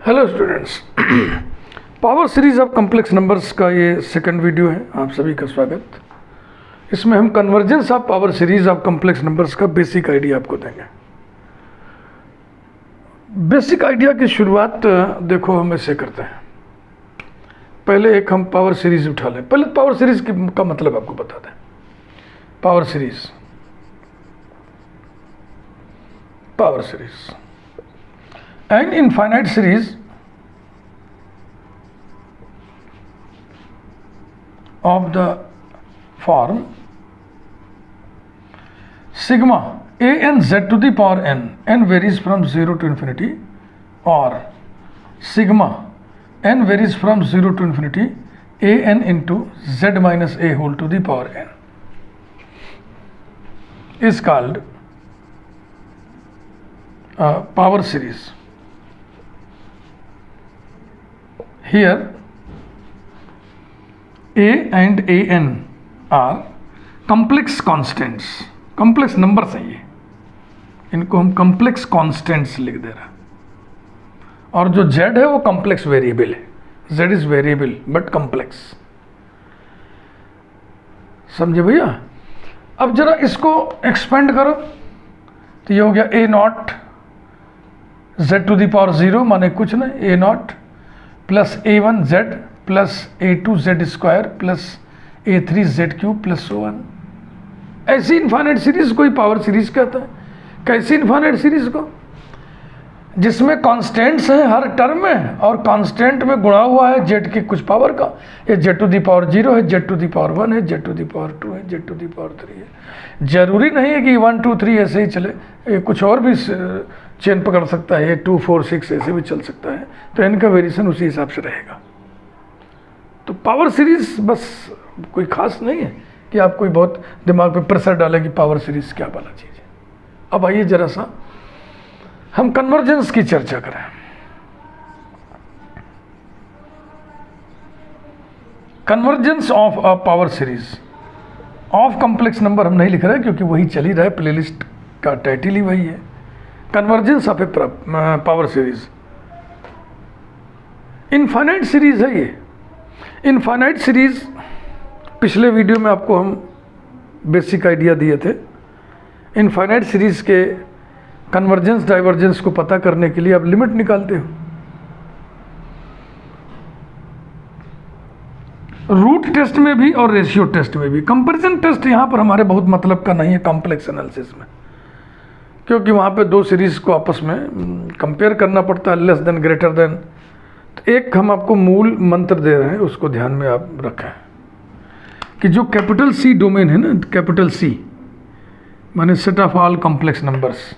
Hello students, power series of complex numbers का ये second video है। आप सभी का स्वागत। इसमें हम convergence of power series of complex numbers का बेसिक आइडिया आपको देंगे। बेसिक आइडिया की शुरुआत देखो हम ऐसे करते हैं। पहले एक हम पावर सीरीज उठा लें। पहले पावर सीरीज का मतलब आपको बता दें। Power series an infinite series of the form sigma a n z to the power n varies from 0 to infinity, or sigma n varies from 0 to infinity a n into z minus a whole to the power n is called power series. Here a and an are complex constants, complex numbers हैं ये, इनको हम complex constants लिख दे रहे हैं। और जो z है वो complex variable है। z is variable but complex। समझे भैया? अब जरा इसको एक्सपेंड करो तो ये हो गया a naught z to the power 0 माने कुछ नहीं, a naught plus a1 z plus a2 z square plus a3 z cube plus so on. ऐसी इन्फाइनाइट सीरीज को ही पावर सीरीज कहता है। कैसी इन्फाइनाइट सीरीज को? जिसमें कांस्टेंट्स हैं हर टर्म में और कांस्टेंट में गुणा हुआ है z की कुछ पावर का। ये z टू द पावर 0 है, z टू द पावर 1 है, z टू द पावर 2 है, z टू द पावर 3 है। जरूरी नहीं है कि 1 2 3 ऐसे ही चले, ये कुछ और भी चेन पकड़ सकता है, 2 4 6 ऐसे भी चल सकता है। तो इनका वेरिएशन उसी हिसाब से रहेगा। तो पावर सीरीज बस कोई खास नहीं है कि आप कोई बहुत दिमाग पे प्रेशर डालें कि पावर सीरीज क्या वाला चीज़ है। अब आइए जरा सा हम कन्वर्जेंस की चर्चा करें। Convergence of a power series of complex number हम नहीं लिख रहे क्योंकि वही चल ही रहा है, प्लेलिस्ट का टाइटल ही वही है, convergence of A power series. Infinite series है ये। इनफाइनाइट सीरीज पिछले वीडियो में आपको हम बेसिक आइडिया दिए थे। इनफाइनाइट सीरीज के कन्वर्जेंस डाइवर्जेंस को पता करने के लिए आप लिमिट निकालते हो। रूट टेस्ट में भी और रेशियो टेस्ट में भी। कंपैरिजन टेस्ट यहाँ पर हमारे बहुत मतलब का नहीं है कॉम्प्लेक्स एनालिसिस में, क्योंकि वहाँ पे दो सीरीज को आपस में कंपेयर करना पड़ता है, लेस देन ग्रेटर देन। तो एक हम आपको मूल मंत्र दे रहे हैं, उसको ध्यान में आप रखें कि जो कैपिटल सी डोमेन है ना, कैपिटल सी माने set of all complex numbers,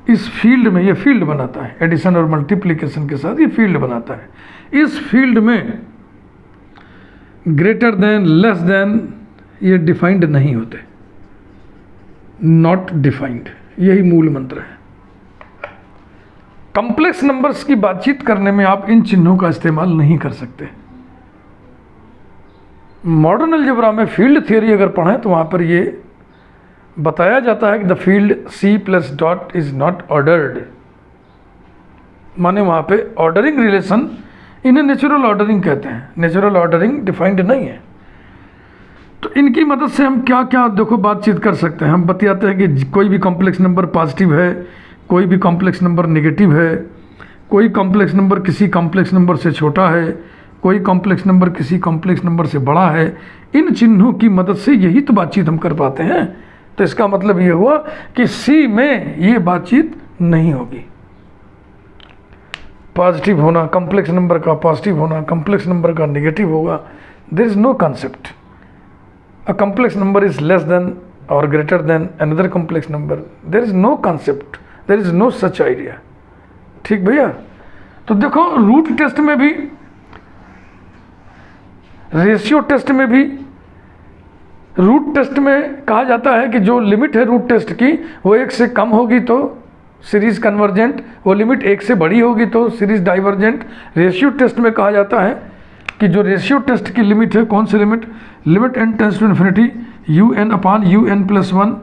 इस फील्ड में ये फील्ड बनाता है। एडिशन और मल्टीप्लिकेशन के साथ ये फील्ड बनाता है। इस फील्ड में ग्रेटर देन लेस देन ये डिफाइंड नहीं होते, नॉट डिफाइंड, यही मूल मंत्र है। कॉम्प्लेक्स नंबर्स की बातचीत करने में आप इन चिन्हों का इस्तेमाल नहीं कर सकते। मॉडर्न अलजेब्रा में फील्ड थियोरी अगर पढ़ें तो वहाँ पर ये बताया जाता है कि the field C plus dot is not ordered, माने वहाँ पे ऑर्डरिंग रिलेशन, इन्हें नेचुरल ऑर्डरिंग कहते हैं। नेचुरल ऑर्डरिंग डिफाइंड नहीं है। तो इनकी मदद से हम क्या क्या देखो बातचीत कर सकते हैं। हम बतियाते हैं कि कोई भी कॉम्प्लेक्स नंबर पॉजिटिव है, कोई भी कॉम्प्लेक्स नंबर नेगेटिव है, कोई कॉम्प्लेक्स नंबर किसी कॉम्प्लेक्स नंबर से छोटा है, कोई कॉम्प्लेक्स नंबर किसी कॉम्प्लेक्स नंबर से बड़ा है। इन चिन्हों की मदद से यही तो बातचीत हम कर पाते हैं। तो इसका मतलब ये हुआ कि सी में ये बातचीत नहीं होगी। पॉजिटिव होना कॉम्प्लेक्स नंबर का, पॉजिटिव होना कॉम्प्लेक्स नंबर का नेगेटिव होगा, there is no concept. A complex number is less than or greater than another complex number. There is no concept. There is no such idea. ठीक भैया? तो देखो root test में भी, ratio test में भी, रूट टेस्ट में कहा जाता है कि जो लिमिट है रूट टेस्ट की वो 1 से कम होगी तो सीरीज कन्वर्जेंट, वो लिमिट 1 से बड़ी होगी तो सीरीज डाइवर्जेंट। रेशियो टेस्ट में कहा जाता है कि जो रेशियो टेस्ट की लिमिट है, कौन सी limit? Limit n tends to infinity you N upon u N plus 1,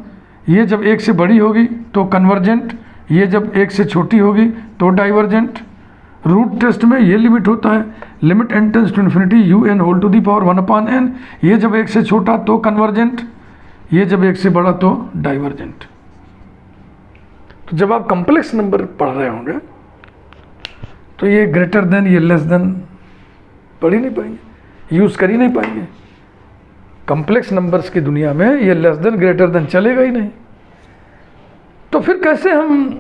ये जब 1 से बड़ी होगी तो कन्वर्जेंट, ये जब 1 से छोटी होगी तो डाइवर्जेंट। रूट टेस्ट में ये लिमिट होता है, limit n tends to infinity you N whole to the power 1/n। ये जब 1 से छोटा तो कन्वर्जेंट, ये जब 1 से बड़ा तो डाइवर्जेंट। तो जब आप कॉम्प्लेक्स नंबर पढ़ रहे होंगे तो ये ग्रेटर देन, ये लेस देन पढ़ ही नहीं पाएंगे, यूज़ कर ही नहीं पाएंगे। कॉम्प्लेक्स नंबर्स की दुनिया में ये लेस देन ग्रेटर देन चलेगा ही नहीं। तो फिर कैसे हम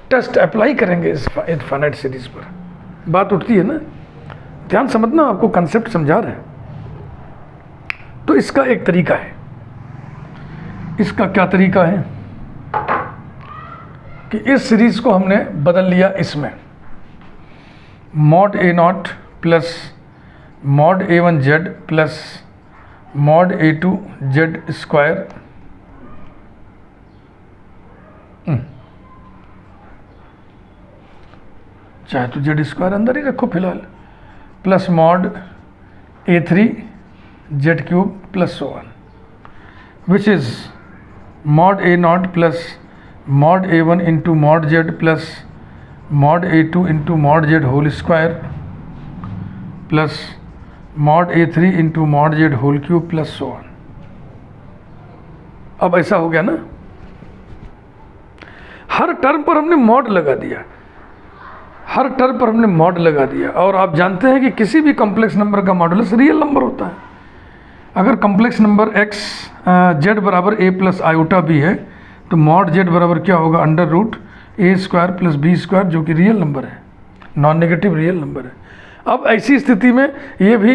टेस्ट अप्लाई करेंगे इस इनफाइनाइट सीरीज पर, बात उठती है ना। ध्यान समझना, आपको कंसेप्ट समझा रहे हैं। तो इसका एक तरीका है। इसका क्या तरीका है कि इस सीरीज को हमने बदल लिया इसमें, mod A0 plus mod A1Z plus mod A2Z square चाहे तो जेड स्क्वायर अंदर ही रखो फिलहाल, plus mod A3Z cube plus so on, which is mod A0 plus mod A1 into mod Z plus mod A2 into mod Z whole square plus mod A3 into mod Z whole cube plus so on. अब ऐसा हो गया ना, हर term पर हमने mod लगा दिया, हर term पर हमने मॉड लगा दिया। और आप जानते हैं कि किसी भी कॉम्प्लेक्स नंबर का मॉडुलस रियल नंबर होता है। अगर कॉम्प्लेक्स नंबर x z बराबर a प्लस आयोटा b है तो मॉड z बराबर क्या होगा, under root a square plus b square, जो कि रियल नंबर है, नॉन नेगेटिव रियल नंबर है। अब ऐसी स्थिति में ये भी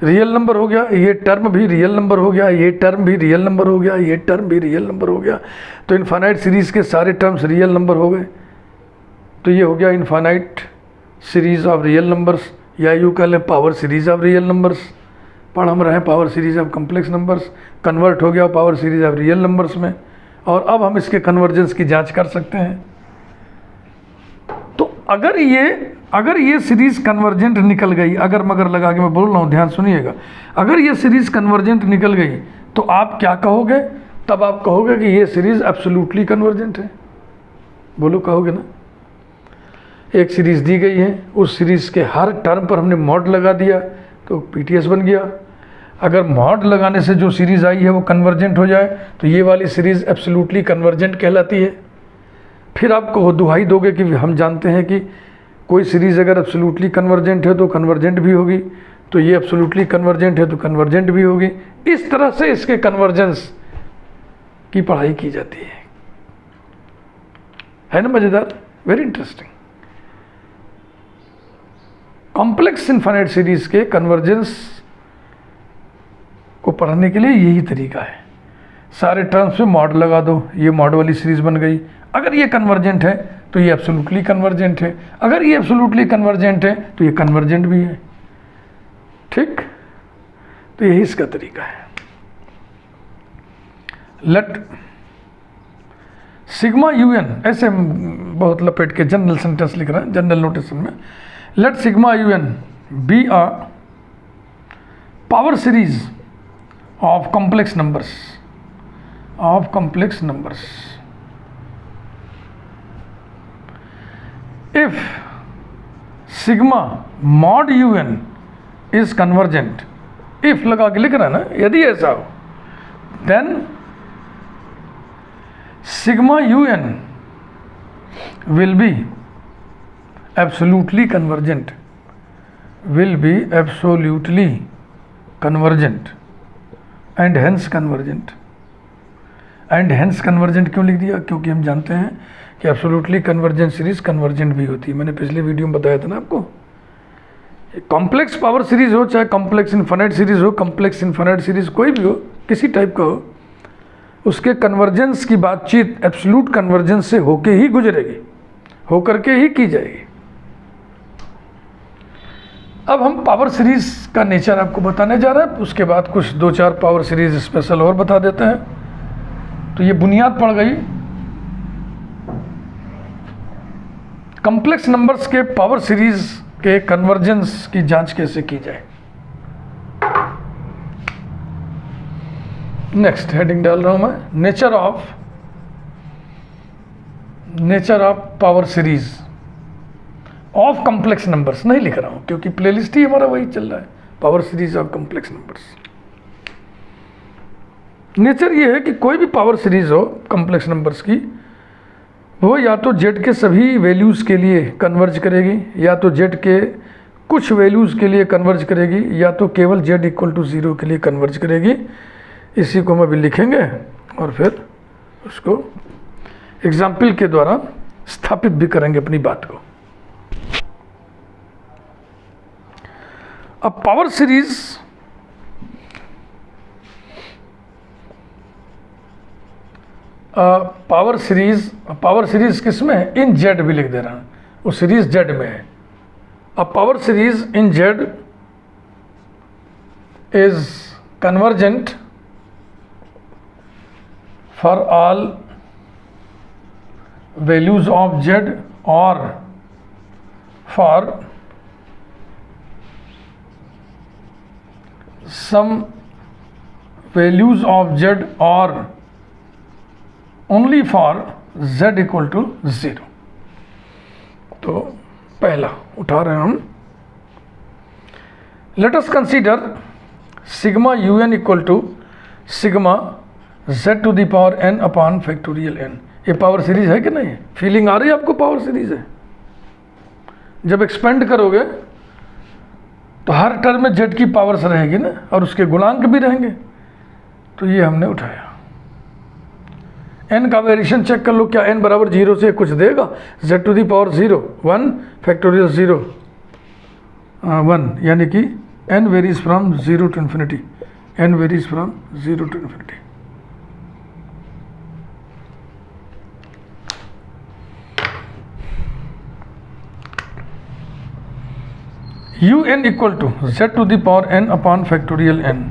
रियल नंबर हो गया, ये टर्म भी रियल नंबर हो गया, ये टर्म भी रियल नंबर हो गया, ये टर्म भी रियल नंबर हो गया। तो इनफाइनाइट सीरीज़ के सारे टर्म्स रियल नंबर हो गए। तो ये हो गया infinite series of real numbers, या यूँ कह लें power series of real numbers. पढ़ हम रहे power series of complex numbers, convert हो गया power series of real numbers में। और अब हम इसके कन्वर्जेंस की जांच कर सकते हैं। तो अगर ये सीरीज कन्वर्जेंट निकल गई, अगर मगर लगा के मैं बोल रहा हूँ, ध्यान सुनिएगा, अगर ये सीरीज कन्वर्जेंट निकल गई तो आप क्या कहोगे? तब आप कहोगे कि ये सीरीज एब्सोल्युटली कन्वर्जेंट है। बोलो, कहोगे ना। एक सीरीज दी गई है, उस सीरीज के हर टर्म पर हमने मॉड लगा दिया तो पीटीएस बन गया। अगर मॉड लगाने से जो सीरीज आई है वो कन्वर्जेंट हो जाए तो ये वाली सीरीज एब्सोल्युटली कन्वर्जेंट कहलाती है। फिर आपको दुहाई दोगे कि हम जानते हैं कि कोई सीरीज अगर एब्सोल्युटली कन्वर्जेंट है तो कन्वर्जेंट भी होगी, तो ये एब्सोल्युटली कन्वर्जेंट है तो कन्वर्जेंट भी होगी। इस तरह से इसके कन्वर्जेंस की पढ़ाई की जाती है ना। मज़ेदार, very interesting. Complex infinite series के कन्वर्जेंस को पढ़ने के लिए यही तरीका है। सारे टर्म्स में मॉड लगा दो, ये मॉड वाली सीरीज बन गई। अगर ये कन्वर्जेंट है तो ये एब्सोल्युटली कन्वर्जेंट है, अगर ये एब्सोल्युटली कन्वर्जेंट है तो ये कन्वर्जेंट भी है। ठीक, तो यही इसका तरीका है। लेट सिग्मा यूएन, ऐसे बहुत लपेट के जनरल सेंटेंस लिख रहे हैं जनरल नोटेशन में। Let sigma UN be a power series of complex numbers, if sigma mod un is convergent, if लगा के लिख रहा है ना, यदि ऐसा हो then sigma un will be absolutely convergent, and hence convergent. And hence convergent क्यों लिख दिया? क्योंकि हम जानते हैं कि एब्सोल्युटली कन्वर्जेंट सीरीज कन्वर्जेंट भी होती है। मैंने पिछले वीडियो में बताया था ना आपको। कॉम्प्लेक्स पावर सीरीज हो चाहे कॉम्प्लेक्स इनफाइनाइट सीरीज हो, कॉम्प्लेक्स इनफाइनाइट सीरीज कोई भी हो, किसी टाइप का हो, उसके कन्वर्जेंस की बातचीत एब्सोल्यूट कन्वर्जेंस से होके ही गुजरेगी, होकर के ही की जाएगी। अब हम पावर सीरीज का नेचर आपको बताने जा रहे हैं, उसके बाद कुछ 2-4 पावर सीरीज स्पेशल और बता देते हैं। तो ये बुनियाद पड़ गई कॉम्प्लेक्स नंबर्स के पावर सीरीज के कन्वर्जेंस की जांच कैसे की जाए। नेक्स्ट हेडिंग डाल रहा हूं मैं, nature of power series. Of complex numbers नहीं लिख रहा हूँ, क्योंकि प्लेलिस्ट ही हमारा वही चल रहा है, power series of complex numbers. Nature ये है कि कोई भी पावर सीरीज हो कॉम्प्लेक्स नंबर्स की, वो या तो जेड के सभी वैल्यूज़ के लिए कन्वर्ज करेगी, या तो जेड के कुछ वैल्यूज़ के लिए कन्वर्ज करेगी, या तो केवल जेड इक्वल टू 0 के लिए कन्वर्ज करेगी। इसी को हम अभी लिखेंगे और फिर उसको एग्जाम्पल के द्वारा स्थापित भी करेंगे अपनी बात को। अब पावर सीरीज किस में है? इन जेड भी लिख दे रहा हूँ, वो सीरीज जेड में है। अब power series in z is convergent for all values of z और for some values of z और only for z equal to 0। तो पहला उठा रहे हैं हम, let us consider sigma un equal to sigma z to the power n upon factorial n। ये power series है कि नहीं? फीलिंग आ रही है आपको? पावर सीरीज है। जब एक्सपेंड करोगे तो हर टर्म में z की पावर्स रहेगी ना, और उसके गुणांक भी रहेंगे। तो ये हमने उठाया। n का वेरिएशन चेक कर लो, क्या n बराबर 0 से कुछ देगा? z to the power 0 1 factorial 0 1, यानी कि n varies from 0 to infinity, n varies from 0 to infinity. un equal to z to the power n upon factorial n,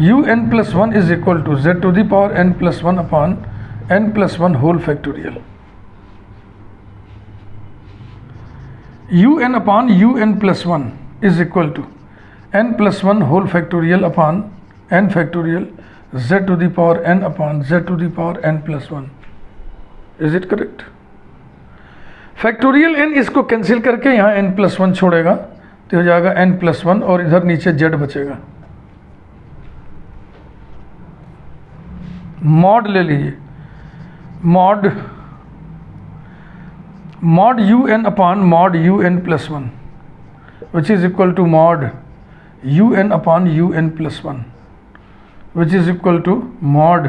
un plus 1 is equal to z to the power n plus 1 upon n plus 1 whole factorial. un upon un plus 1 is equal to n plus 1 whole factorial upon n factorial z to the power n upon z to the power n plus 1। Is it correct? Factorial n इसको cancel करके यहाँ n plus 1 छोड़ेगा तो हो जाएगा n plus 1, और इधर नीचे z बचेगा। मॉड ले लीजिए, mod un upon mod un plus 1 which is equal to mod un upon un plus 1 which is equal to mod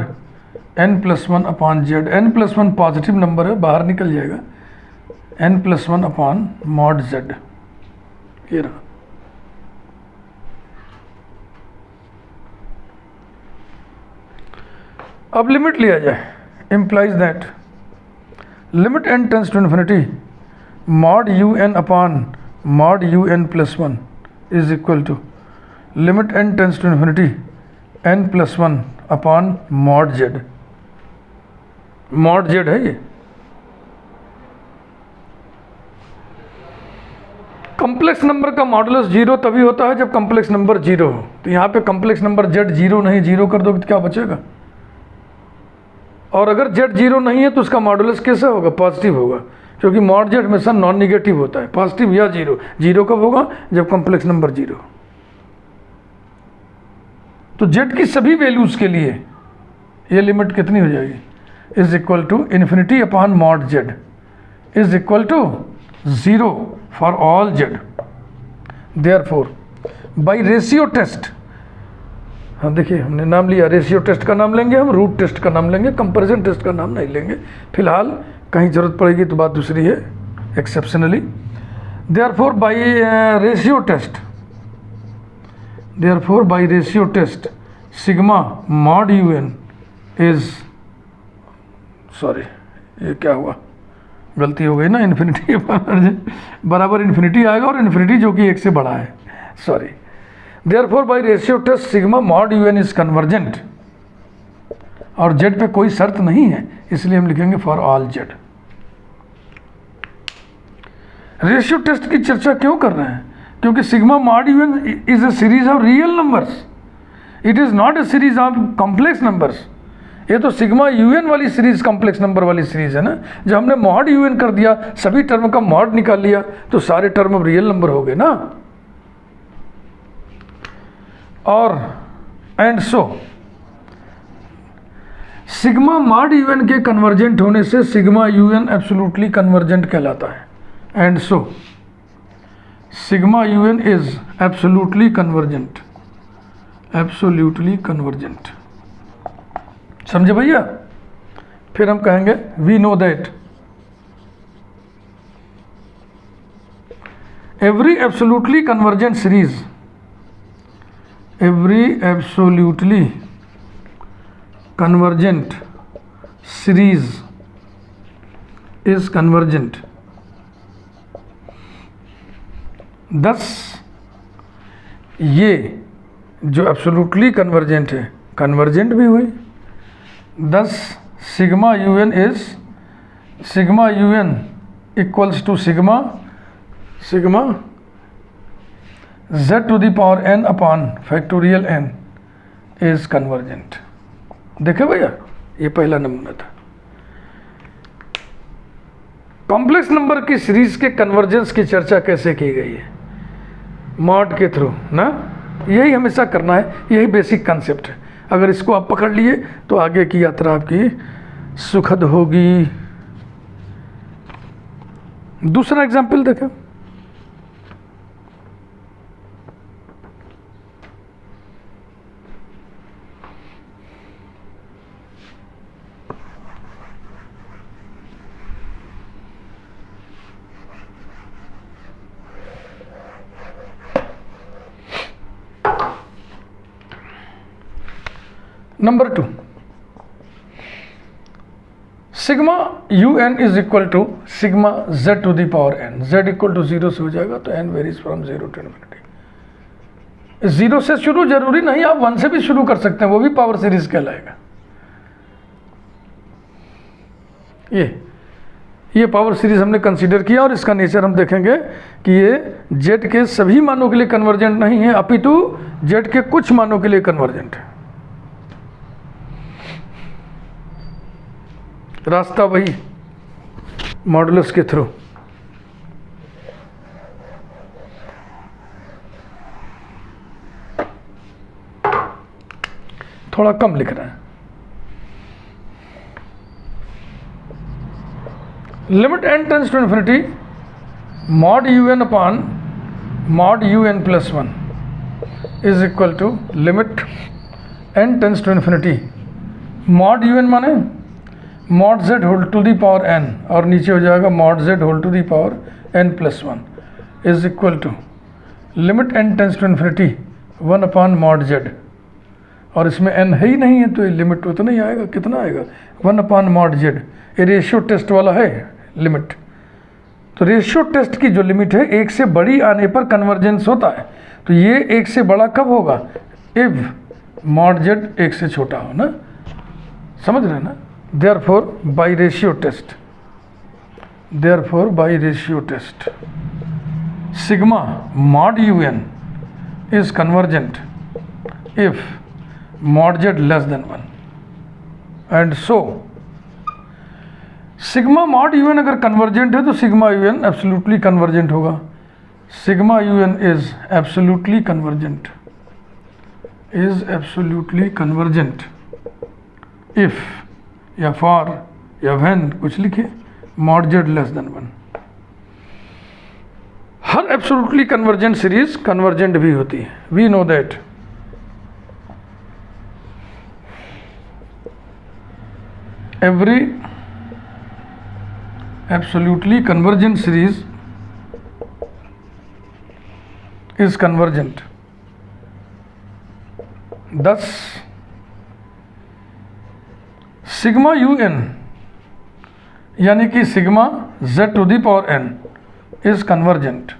n plus 1 upon z। n plus 1 positive number है, बाहर निकल जाएगा, n plus 1 upon mod z। ये रहा। अब limit लिया जाए, implies that limit n tends to infinity mod un upon mod un plus 1 is equal to limit n tends to infinity n plus 1 upon mod z। mod z है ये। Complex number का modulus 0 तभी होता है जब complex number 0 हो। तो यहाँ पे कॉम्प्लेक्स नंबर z 0 नहीं, 0 कर दोगे तो क्या बचेगा? और अगर z 0 नहीं है तो उसका मॉडुलस कैसा होगा? पॉजिटिव होगा, क्योंकि मॉड z हमेशा नॉन निगेटिव होता है, पॉजिटिव या 0। 0 कब होगा? जब कॉम्प्लेक्स नंबर 0। तो z की सभी वैल्यूज़ के लिए ये लिमिट कितनी हो जाएगी? Is equal to infinity upon mod z is equal to 0 for all z। Therefore by ratio test, हाँ देखिए हमने नाम लिया, रेशियो टेस्ट का नाम लेंगे हम, रूट टेस्ट का नाम लेंगे, कंपैरिजन टेस्ट का नाम नहीं लेंगे फिलहाल, कहीं ज़रूरत पड़ेगी तो बात दूसरी है, exceptionally. Therefore by ratio test, therefore by ratio test sigma mod un is, sorry ये क्या हुआ, गलती हो गई ना, इन्फिनिटी बराबर इन्फिनिटी आएगा, और इन्फिनिटी जो कि 1 से बड़ा है, sorry. Therefore by ratio test sigma mod un is convergent, और z पे कोई शर्त नहीं है, इसलिए हम लिखेंगे for all z। Ratio test की चर्चा क्यों कर रहे हैं? क्योंकि sigma mod un is a series of real numbers, it is not a series of complex numbers. ये तो सिग्मा यूएन वाली सीरीज कॉम्प्लेक्स नंबर वाली सीरीज है ना। जब हमने मॉड यूएन कर दिया, सभी टर्म का मॉड निकाल लिया, तो सारे टर्म अब रियल नंबर हो गए ना। और and so sigma mod UN के कन्वर्जेंट होने से सिग्मा यूएन एब्सोल्युटली कन्वर्जेंट कहलाता है। And so sigma UN is absolutely convergent, absolutely convergent. समझे भैया? फिर हम कहेंगे we know that every absolutely convergent series, every absolutely convergent series is convergent. Thus ये जो एब्सोल्युटली कन्वर्जेंट है कन्वर्जेंट भी हुई। Thus sigma UN is, sigma UN equals to sigma z to the power n upon factorial n is convergent. देखे भैया, ये पहला नमूना था। कॉम्प्लेक्स नंबर की सीरीज के कन्वर्जेंस की चर्चा कैसे की गई है? मॉड के थ्रू ना। यही हमेशा करना है, यही बेसिक कंसेप्ट है। अगर इसको आप पकड़ लिए तो आगे की यात्रा आपकी सुखद होगी। दूसरा एग्जाम्पल देखें। Number 2, sigma you N is equal to sigma z to the power n। z equal to 0 से हो जाएगा तो n varies from 0 to infinity. 0 से शुरू जरूरी नहीं, आप 1 से भी शुरू कर सकते हैं, वो भी पावर सीरीज कहलाएगा। ये पावर सीरीज हमने कंसीडर किया और इसका नेचर हम देखेंगे कि ये z के सभी मानों के लिए कन्वर्जेंट नहीं है, अपितु z के कुछ मानों के लिए कन्वर्जेंट है। रास्ता वही मॉडुलस के थ्रू। थोड़ा कम लिख रहे हैं। Limit n tends to infinity mod you N upon mod you N plus 1 is equal to limit n tends to infinity mod you n माने mod z whole to the power n और नीचे हो जाएगा mod z whole to the power n plus 1 is equal to limit n tends to infinity 1 upon mod z। और इसमें n है ही नहीं है तो ये लिमिट तो नहीं आएगा। कितना आएगा? 1 अपॉन मॉड z। ये रेशियो टेस्ट वाला है लिमिट। तो रेशियो टेस्ट की जो लिमिट है 1 से बड़ी आने पर कन्वर्जेंस होता है। तो ये 1 से बड़ा कब होगा? इफ मॉड z 1 से छोटा हो ना। समझ रहे हैं ना? Therefore by ratio test sigma mod un is convergent if mod z less than 1 and so sigma mod un अगर कन्वर्जेंट है तो सिग्मा un एब्सोल्युटली कन्वर्जेंट होगा। Sigma un is absolutely convergent if या फॉर या when कुछ लिखे mod z less than 1। हर absolutely convergent series convergent भी होती है। We know that every absolutely convergent series is convergent. thus sigma you N यानी कि sigma z to the power n is convergent.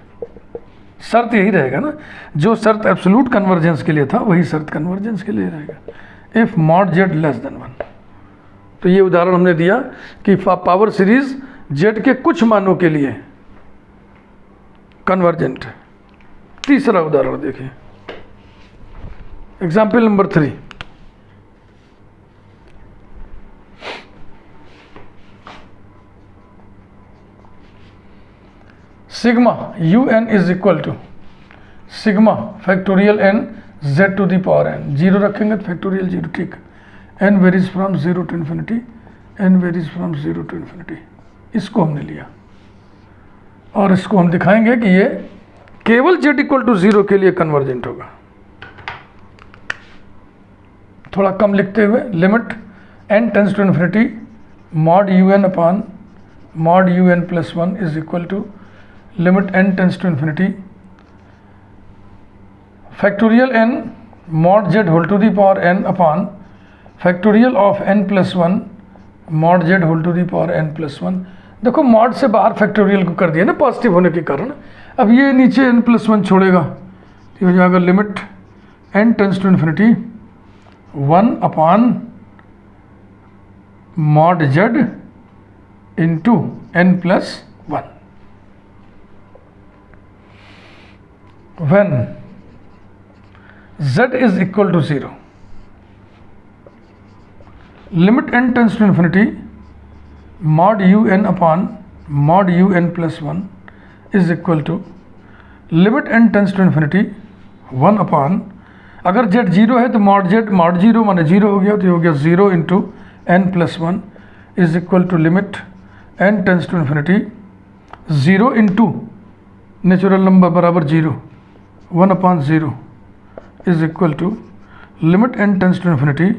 शर्त यही रहेगा ना, जो शर्त एब्सोल्यूट कन्वर्जेंस के लिए था वही शर्त कन्वर्जेंस के लिए रहेगा। If mod z less than 1। तो ये उदाहरण हमने दिया कि पावर सीरीज z के कुछ मानों के लिए कन्वर्जेंट है। तीसरा उदाहरण देखिए, example number 3। Sigma you N is equal to sigma factorial N z to the power n, zero रखेंगे तो फैक्टोरियल जीरो, ठीक, n varies from zero to infinity, n varies from zero to infinity, इसको हमने लिया और इसको हम दिखाएंगे कि ये केवल z इक्वल टू जीरो के लिए कन्वर्जेंट होगा। थोड़ा कम लिखते हुए, limit n tends to infinity mod you N upon mod you N plus one is equal to limit n tends to infinity factorial n mod z whole to the power n upon factorial of n plus one mod z whole to the power n plus one. देखो mod से बाहर factorial को कर दिया ना positive होने के कारण, अब ये नीचे n प्लस वन छोड़ेगा तो हो जाएगा limit n tends to infinity one upon mod z into n plus one. When z is equal to 0, limit n tends to infinity mod u n upon mod u n plus 1 is equal to limit n tends to infinity 1 upon, अगर z zero है तो mod z mod zero माने zero हो गया तो हो गया 0 into n plus one is equal to limit n tends to infinity 0 into natural number बराबर zero 1 upon 0 is equal to limit n tends to infinity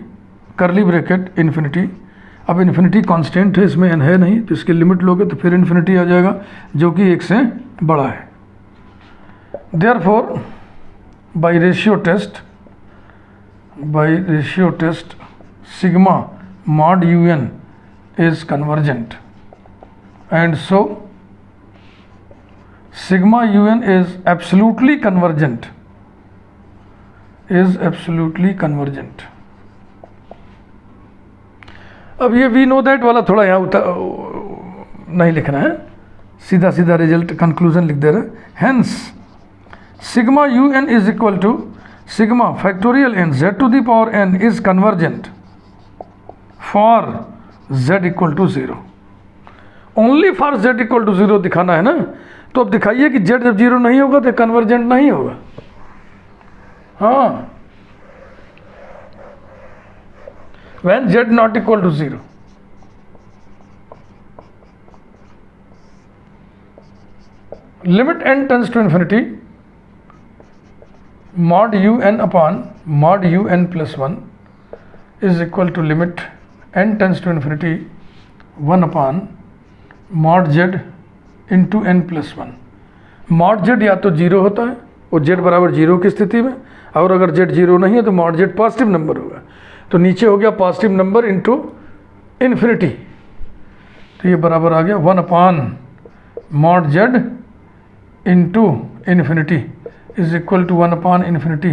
curly bracket infinity. अब infinity constant है, इसमें n है नहीं तो इसकी limit लोगे तो फिर इन्फिनिटी आ जाएगा जो कि एक से बड़ा है। Therefore by ratio test sigma mod un is convergent and so sigma un is absolutely convergent, अब ये वी नो दैट वाला थोड़ा यहाँ नहीं लिखना है, सीधा सीधा रिजल्ट कंक्लूजन लिख दे रहे। Hence sigma you N is equal to sigma factorial N z to the power n is convergent for z equal to zero. Only for z equal to zero दिखाना है ना, तो अब दिखाइए कि z जब जीरो नहीं होगा तो कन्वर्जेंट नहीं होगा। हाँ, when z not equal to 0, limit n tends to infinity mod u n upon mod u n plus 1 is equal to limit n tends to infinity 1 upon mod z into n plus 1। mod z या तो zero होता है वो z बराबर zero की स्थिति में, और अगर z जीरो नहीं है तो mod z पॉजिटिव नंबर होगा, तो नीचे हो गया पॉजिटिव नंबर इंटू इन्फिनिटी, तो ये बराबर आ गया 1 upon mod z into infinity is equal to 1 upon infinity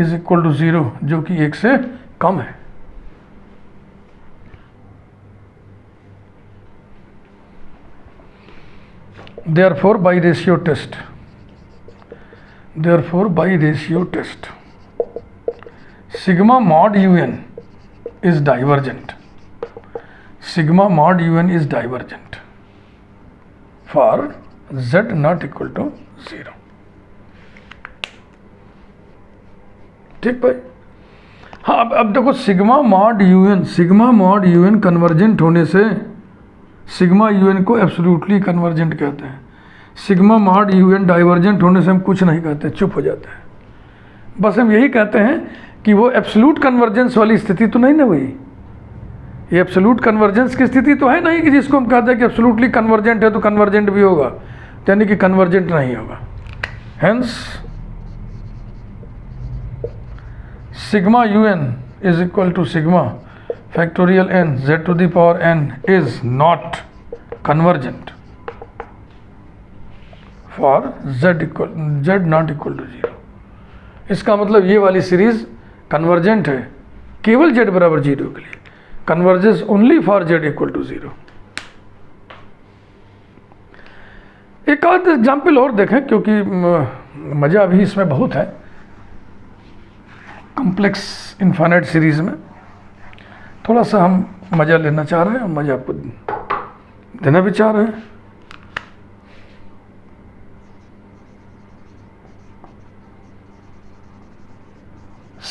is equal to 0, जो कि एक से कम है। Therefore by ratio test sigma mod you n is divergent, sigma mod un is divergent for z not equal to 0। ठीक भाई। हाँ, अब देखो सिग्मा मॉड un कन्वर्जेंट होने से सिग्मा un को एब्सोल्युटली कन्वर्जेंट कहते हैं, सिग्मा मॉड un डाइवर्जेंट होने से हम कुछ नहीं कहते, चुप हो जाते हैं। बस हम यही कहते हैं कि वो एब्सोल्यूट कन्वर्जेंस वाली स्थिति तो नहीं ना हुई, ये एब्सोल्यूट कन्वर्जेंस की स्थिति तो है नहीं कि जिसको हम कहते हैं कि एब्सोल्यूटली कन्वर्जेंट है तो कन्वर्जेंट भी होगा, यानी कि कन्वर्जेंट नहीं होगा। Hence sigma you N is equal to sigma factorial n z to the power n is not convergent for z not equal to 0। इसका मतलब ये वाली सीरीज कन्वर्जेंट है केवल z बराबर 0 के लिए, converges only for z equal to 0। एक आध एग्जाम्पल और देखें क्योंकि मज़ा अभी इसमें बहुत है, कॉम्प्लेक्स इनफाइनाइट सीरीज में थोड़ा सा हम मज़ा लेना चाह रहे हैं, मज़ा आपको देना भी चाह रहे हैं।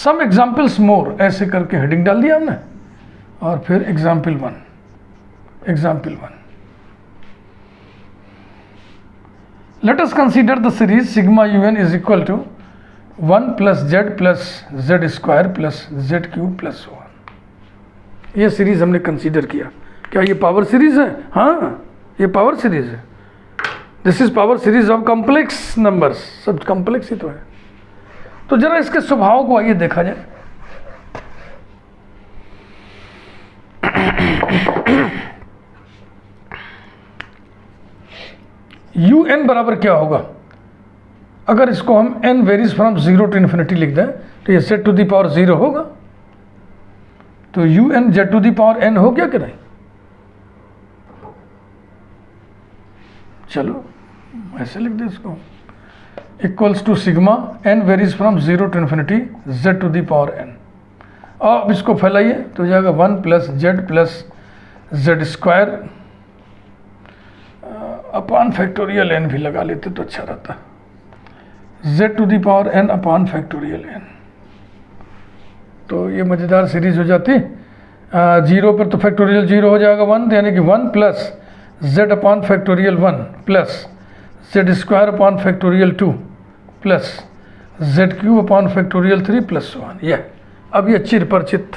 सम एग्जाम्पल्स मोर ऐसे करके हेडिंग डाल दिया हमने, और फिर example 1 let us consider the series sigma UN is equal to 1 plus z plus z square plus z cube plus 1। ये सीरीज हमने कंसीडर किया। क्या ये पावर सीरीज है? हाँ, ये पावर सीरीज है। This is power series of complex numbers, सब कॉम्प्लेक्स ही तो है। तो जरा इसके स्वभाव को आइए देखा जाए। UN बराबर क्या होगा? अगर इसको हम n varies from 0 to infinity लिख दें तो ये z टू द पावर 0 होगा। तो UN z to the power n हो गया कि नहीं? चलो ऐसे लिख दे इसको, equals to sigma n varies from 0 to infinity z to the power n। अब इसको फैलाइए तो हो जाएगा 1 plus z plus z square upon factorial n भी लगा लेते तो अच्छा रहता, z to the power n upon factorial n। तो ये मज़ेदार सीरीज हो जाती। 0 पर तो फैक्टोरियल 0 हो जाएगा 1, यानी कि 1 plus z upon factorial 1 plus z square upon factorial 2 plus z cube upon factorial 3 plus 1। यह अब ये चिर परिचित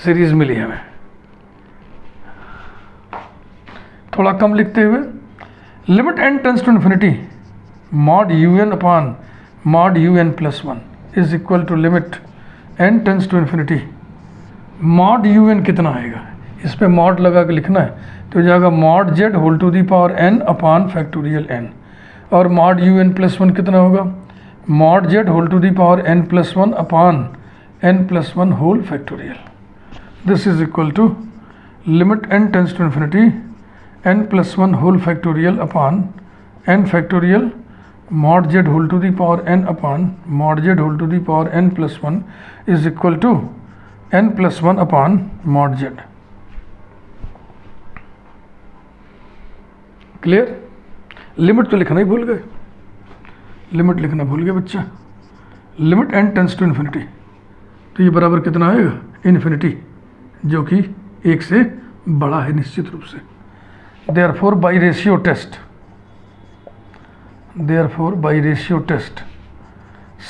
सीरीज मिली हमें। थोड़ा कम लिखते हुए, limit n tends to infinity mod UN upon mod UN plus 1 is equal to limit n tends to infinity mod UN कितना आएगा, इस पे मॉड लगा के लिखना है तो हो जाएगा mod z whole to the power n upon factorial n, और मॉड UN प्लस 1 कितना होगा, mod z whole to the power n plus 1 upon n plus 1 whole factorial. This is equal to limit n tends to infinity n plus 1 whole factorial upon n factorial mod z whole to the power n upon mod z whole to the power n plus 1 is equal to n plus 1 upon mod z। Clear? Limit तो लिखना ही भूल गए, limit लिखना भूल गए बच्चा। Limit n tends to infinity तो ये बराबर कितना आएगा, इन्फिनिटी, जो कि 1 से बड़ा है निश्चित रूप से। Therefore by ratio test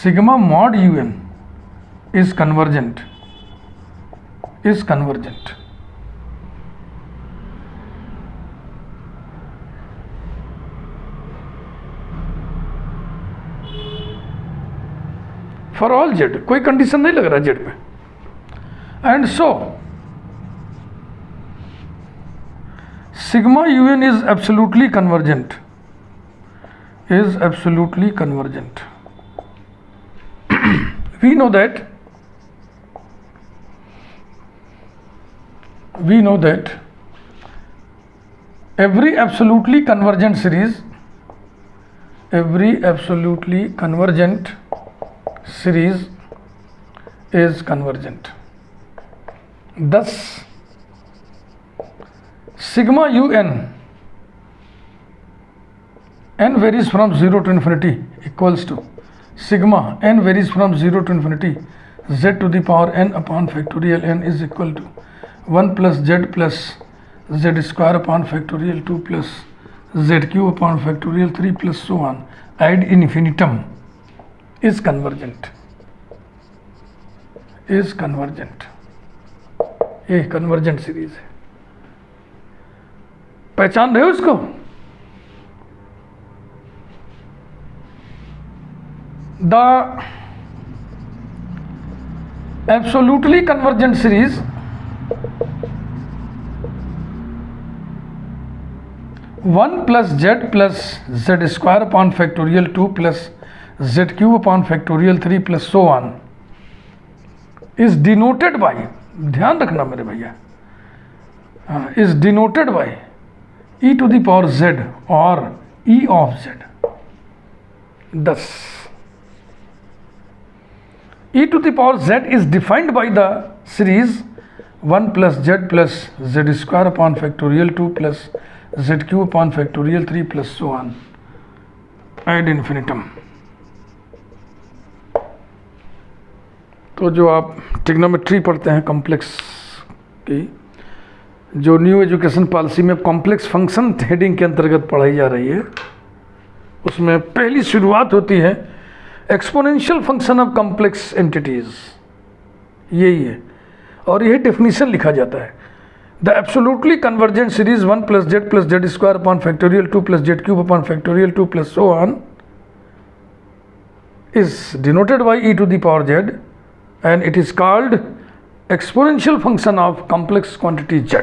sigma mod UN is convergent for all z. कोई कंडीशन नहीं लग रहा जेड पे। And so sigma UN is absolutely convergent, we know that every absolutely convergent series is convergent. Thus sigma UN n varies from 0 to infinity equals to sigma n varies from 0 to infinity z to the power n upon factorial n is equal to 1 plus z square upon factorial 2 plus z cube upon factorial 3 plus so on ad infinitum is convergent. ये convergent series है। पहचान रहे हो इसको? The absolutely convergent series one plus z square upon factorial 2 plus z cube upon factorial 3 plus so on is denoted by, ध्यान रखना मेरे भैया, is denoted by e to the power z or e of z. Thus e to the power z is defined by the series 1 plus z square upon factorial 2 plus z cube upon factorial 3 plus so on ad infinitum. तो जो आप trigonometry पढ़ते हैं complex की, जो new education policy में complex function heading के अंतर्गत पढ़ाई जा रही है, उसमें पहली शुरुआत होती है exponential function of complex entities, यही है, और यही डेफिनेशन लिखा जाता है। The absolutely convergent series 1 + z upon factorial 2 + z³ upon factorial 2 + so on is denoted by e to the power z and it is called exponential function of complex quantity z।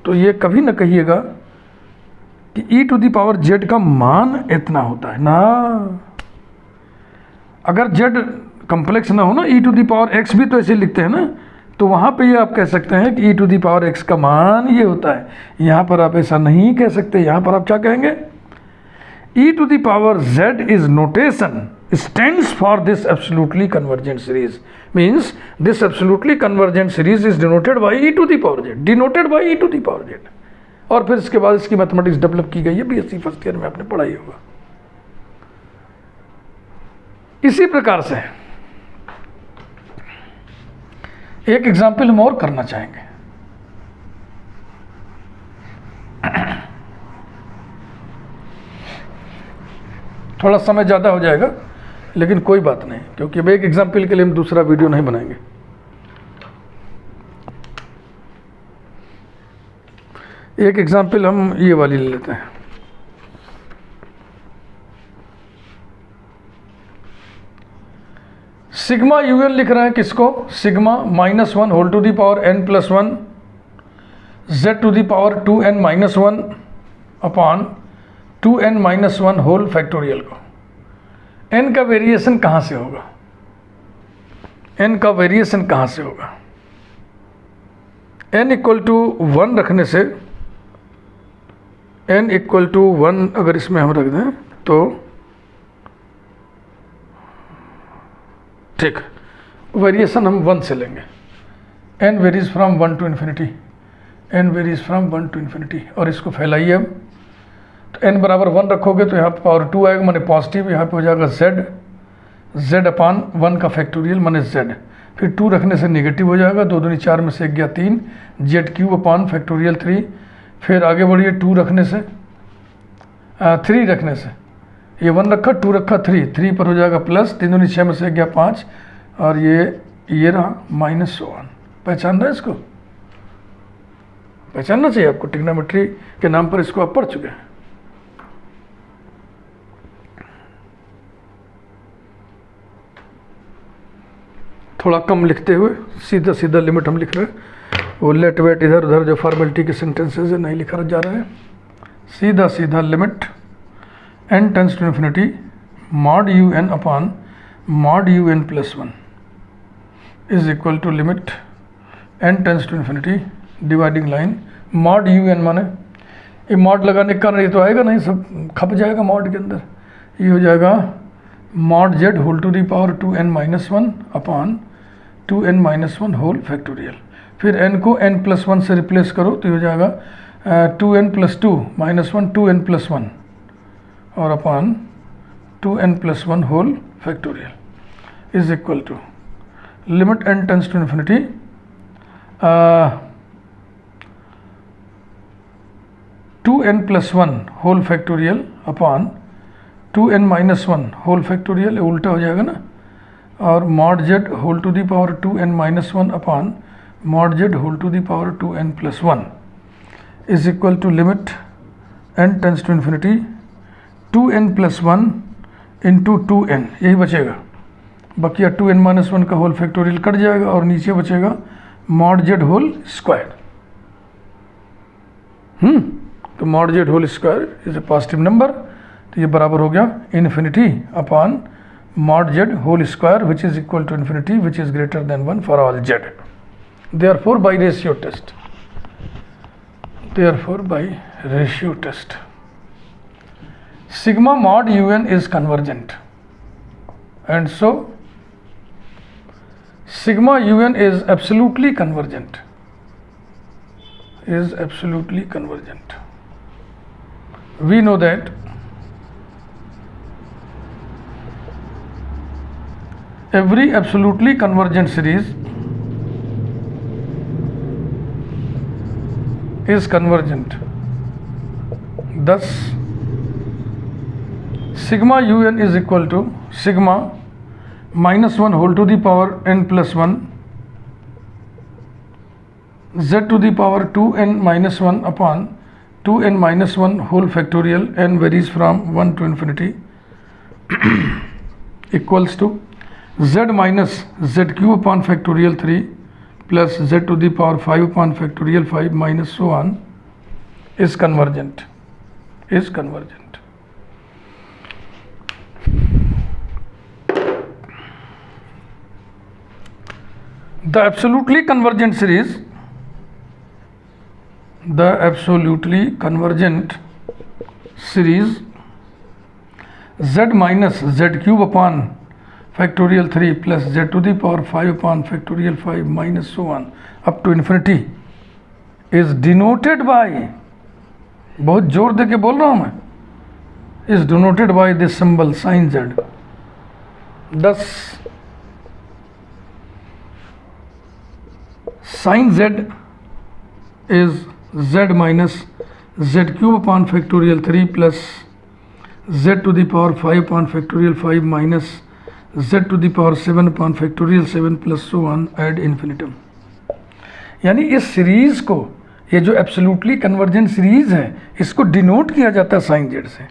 तो ये कभी ना कहिएगा कि e to the power z का मान इतना होता है ना, अगर z कॉम्प्लेक्स ना हो ना, e to the power x भी तो ऐसे लिखते हैं ना, तो वहाँ पे ये आप कह सकते हैं कि e to the power x का मान ये होता है। यहाँ पर आप ऐसा नहीं कह सकते, यहाँ पर आप क्या कहेंगे, e to the power z is notation stands for this absolutely convergent series, means this absolutely convergent series is denoted by e to the power z, denoted by e to the power z। और फिर इसके बाद इसकी mathematics develop की गई है, BSc first year में आपने पढ़ाई होगा। इसी प्रकार से एक एग्जाम्पल हम और करना चाहेंगे। थोड़ा समय ज़्यादा हो जाएगा, लेकिन कोई बात नहीं, क्योंकि अब एक एग्जाम्पल के लिए हम दूसरा वीडियो नहीं बनाएंगे। एक एग्जाम्पल हम ये वाली ले लेते हैं। सिग्मा यूएन लिख रहे हैं किसको, sigma -1 whole to the power n + 1 z to the power 2n - 1 upon 2n - 1 whole factorial को। n का वेरिएशन कहाँ से होगा, n का वेरिएशन कहाँ से होगा, n = 1 रखने से, n = 1 अगर इसमें हम रख दें तो ठीक, वेरिएशन हम 1 से लेंगे। n varies from 1 to ∞, n varies from 1 to ∞, और इसको फैलाइए अब, तो n बराबर 1 रखोगे तो यहाँ पर पावर 2 आएगा, माने पॉजिटिव, यहाँ पे हो जाएगा z अपॉन 1 का फैक्टोरियल माने z, फिर 2 रखने से नेगेटिव हो जाएगा, 2 दूनी 4 में से 1 गया 3, z³ अपॉन फैक्टोरियल 3, फिर आगे बढ़िए 2 रखने से 3 रखने से, ये 1 रखा 2 रखा 3 पर हो जाएगा प्लस, 3 दूनी 6 में से 1 गया 5, और ये रहा -1। पहचान रहे हैं इसको, पहचानना चाहिए आपको, ट्रिग्नोमेट्री के नाम पर इसको आप पढ़ चुके हैं। थोड़ा कम लिखते हुए सीधा सीधा लिमिट हम लिख रहे हैं, वो लेट वेट इधर उधर जो फॉर्मेलिटी के सेंटेंसेस है नहीं लिखा जा रहा है, सीधा सीधा limit n tends to infinity mod un upon mod un + 1 is equal to limit n tends to infinity dividing line mod un, माने ये mod लगाने का नहीं तो आएगा नहीं, सब खप जाएगा mod के अंदर, ये हो जाएगा mod z whole to the power 2n - 1 upon 2n - 1 whole factorial, फिर n को n + 1 से रिप्लेस करो तो ये हो जाएगा 2n + 2 - 1 2n + 1 और upon 2n + 1 whole factorial is equal to limit n tends to infinity 2n + 1 whole factorial upon 2n - 1 whole factorial, उल्टा हो जाएगा ना, और mod z whole to the power 2n - 1 upon mod z whole to the power 2n + 1 is equal to limit n tends to infinity 2n + 1 into 2n, यही बचेगा, बकिया 2n - 1 का whole factorial cut जाएगा और नीचे बचेगा mod z होल स्क्वायर। तो mod z whole square is a positive number, तो ये बराबर हो गया infinity upon mod z whole square which is equal to infinity which is greater than 1 for all z। Therefore by ratio test, therefore by ratio test sigma mod un is convergent, and so sigma un is absolutely convergent, is absolutely convergent. We know that every absolutely convergent series is convergent. Thus sigma un is equal to sigma -1 whole to the power n plus 1 z to the power 2n minus 1 upon 2n minus 1 whole factorial n varies from 1 to infinity equals to z minus z cube upon factorial 3 plus z to the power 5 upon factorial 5 minus so on is convergent. The absolutely convergent series z minus z cube upon factorial 3 plus z to the power 5 upon factorial 5 minus so on up to infinity is denoted by, बहुत जोर दे के बोल रहा हूँ मैं, is denoted by this symbol sin z. Thus sin z is z minus z cube upon factorial 3 plus z to the power 5 upon factorial 5 minus z to the power 7 upon factorial 7 plus so on ad infinitum. यानी इस series को, ये जो absolutely convergent series है, इसको denote किया जाता है साइन जेड से.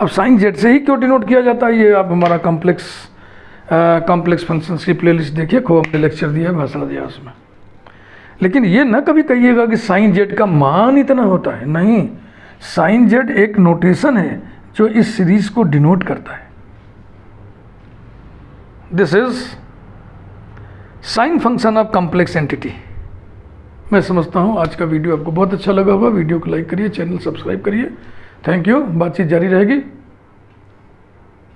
अब साइन जेड से ही क्यों डिनोट किया जाता है, ये आप हमारा कॉम्प्लेक्स फंक्शंस की प्लेलिस्ट देखिए, खूब हमने लेक्चर दिया, भाषण दिया उसमें. लेकिन ये ना कभी कहिएगा कि साइन जेड का मान इतना होता है, नहीं. साइन जेड एक नोटेशन है जो इस सीरीज को डिनोट करता है. This is sine function of complex entity. मैं समझता हूँ आज का वीडियो आपको बहुत अच्छा लगा होगा. वीडियो को लाइक करिए, चैनल सब्सक्राइब करिए. Thank you. बातचीत जारी रहेगी.